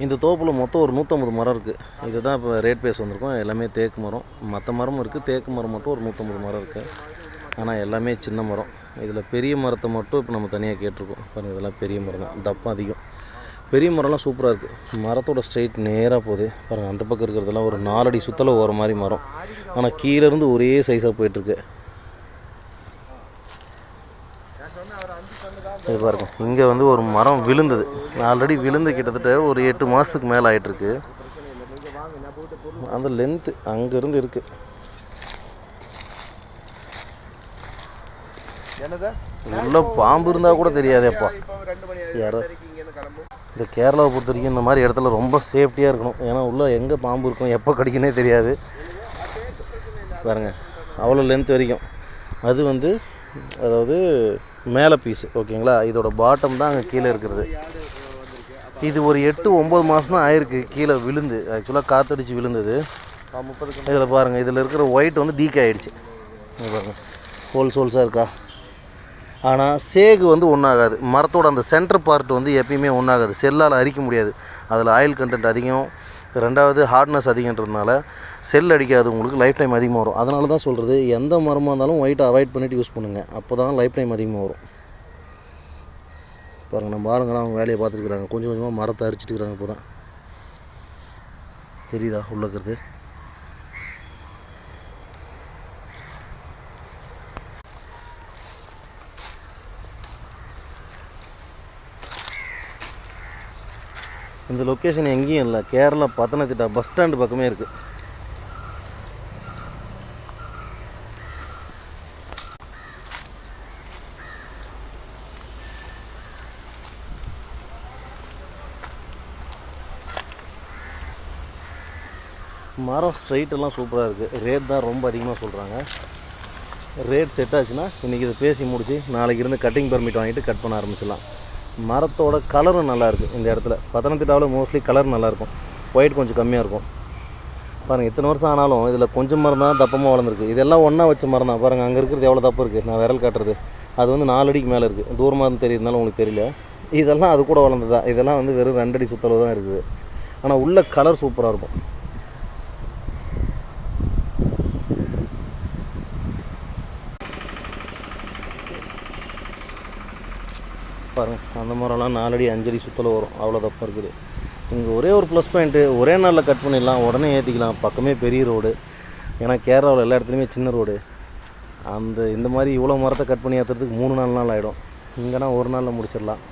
இந்த தோப்பில் மொத்தம் ஒரு 150 மரம் இருக்குது. இதுதான் இப்போ ரேட் பேஸ் வந்திருக்கும். எல்லாமே தேக்கு மரம், மற்ற மரமும் இருக்குது. தேக்கு மரம் மட்டும் ஒரு 150 மரம் இருக்குது. ஆனால் எல்லாமே சின்ன மரம். இதில் பெரிய மரத்தை மட்டும் இப்போ நம்ம தனியாக கேட்டிருக்கோம். பாருங்கள், இதெல்லாம் பெரிய மரம் தான், தப்பம் அதிகம். பெரிய மரம்லாம் சூப்பராக இருக்குது. மரத்தோட ஸ்ட்ரைட் நேராக போகுது பாருங்கள். அந்த பக்கம் இருக்கிறதெல்லாம் ஒரு 4 அடி சுற்றல ஓர மாதிரி மரம். ஆனால் கீழேருந்து ஒரே சைஸாக போயிட்டுருக்கு. இது பாருங்க, இங்கே வந்து ஒரு மரம் விழுந்தது. ஆல்ரெடி விழுந்து கிட்டத்தட்ட ஒரு 8 மாதத்துக்கு மேலே ஆகிட்டுருக்கு. அந்த லென்த்து அங்கேருந்து இருக்குது. உள்ள பாம்பு இருந்தால் கூட தெரியாதேப்பா. யாரோ இந்த கேரளாவை பொறுத்த வரைக்கும் இந்த மாதிரி இடத்துல ரொம்ப சேஃப்டியாக இருக்கணும். ஏன்னா உள்ளே எங்கே பாம்பு இருக்கும், எப்போ கடிக்குன்னே தெரியாது. பாருங்கள், அவ்வளோ லென்த் வரைக்கும். அது வந்து அதாவது மேலே பீஸு, ஓகேங்களா. இதோட பாட்டம் தான் அங்கே கீழே இருக்கிறது. இது ஒரு 8-9 மாதம் தான் ஆயிருக்கு கீழே விழுந்து. ஆக்சுவலாக காற்றடிச்சு விழுந்தது. இதில் பாருங்கள், இதில் இருக்கிற ஒயிட் வந்து டீக் ஆகிடுச்சு. பாருங்கள், ஹோல்ஸாக இருக்கா. ஆனால் சேகு வந்து ஒன்றாகாது. மரத்தோட அந்த சென்டர் பார்ட் வந்து எப்பயுமே ஒன்றாகாது. செல்லால் அரிக்க முடியாது. அதில் ஆயில் கண்டென்ட் அதிகம், ரெண்டாவது ஹார்ட்னஸ் அதிகன்றதுனால செல் அடிக்காது. உங்களுக்கு லைஃப் டைம் அதிகமாக வரும். அதனால தான் சொல்கிறது, எந்த மரமாக இருந்தாலும் ஒயிட்டை அவாய்ட் பண்ணிவிட்டு யூஸ் பண்ணுங்கள். அப்போ தான் லைஃப் டைம் அதிகமாக வரும். பாருங்கள், நம்ம ஆளுங்களாம் அவங்க வேலையை பார்த்துருக்குறாங்க. கொஞ்சம் கொஞ்சமாக மரத்தை அரிச்சிட்டு இருக்கிறாங்க. இப்போ தான் தெரியுதா உள்ள இருக்கிறது. இந்த லொக்கேஷன் எங்கேயும் இல்லை, கேரளா பத்தனத்திட்டா பஸ் ஸ்டாண்டு பக்கமே இருக்குது. மரம் ஸ்ட்ரைட்டெல்லாம் சூப்பராக இருக்குது. ரேட் தான் ரொம்ப அதிகமாக சொல்கிறாங்க. ரேட் செட் ஆச்சுன்னா இன்றைக்கி இதை பேசி முடித்து நாளைக்கு இருந்து கட்டிங் பர்மிட் வாங்கிட்டு கட் பண்ண ஆரம்பிச்சிடலாம். மரத்தோட கலரும் நல்லாயிருக்கு. இந்த இடத்துல பத்தனத்திட்டாவில் மோஸ்ட்லி கலர் நல்லாயிருக்கும், ஒயிட் கொஞ்சம் கம்மியாக இருக்கும். பாருங்கள், இத்தனை வருஷம் ஆனாலும் இதில் கொஞ்சம் மரம் தான் தப்பமாக வளர்ந்துருக்கு. இதெல்லாம் ஒன்றா வச்ச மரம் தான். பாருங்கள், அங்கே இருக்கிறது எவ்வளோ தப்பு இருக்குது. நான் விரல் காட்டுறது அது வந்து 4 அடிக்கு மேலே இருக்குது. தூரமாக இருந்து தெரியுதுனால உங்களுக்கு தெரியல. இதெல்லாம் அது கூட வளர்ந்தது தான். இதெல்லாம் வந்து வெறும் 2 அடி சுற்றளவு தான் இருக்குது. ஆனால் உள்ள கலர் சூப்பராக இருக்கும். பாருங்கள், அந்த மரம்லாம் 4 அடி 5 அடி சுற்றளவு வரும். அவ்வளோ தப்பாக இருக்குது. இங்கே ஒரே ஒரு ப்ளஸ் பாயிண்ட்டு, ஒரே நாளில் கட் பண்ணிடலாம், உடனே ஏற்றிக்கலாம். பக்கமே பெரிய ரோடு. ஏன்னா கேரளாவில் எல்லா இடத்துலையுமே சின்ன ரோடு. இந்த மாதிரி இவ்வளோ மரத்தை கட் பண்ணி ஏற்றுறதுக்கு 3-4 நாள் ஆகிடும். இங்கேனா ஒரு நாளில் முடிச்சிடலாம்.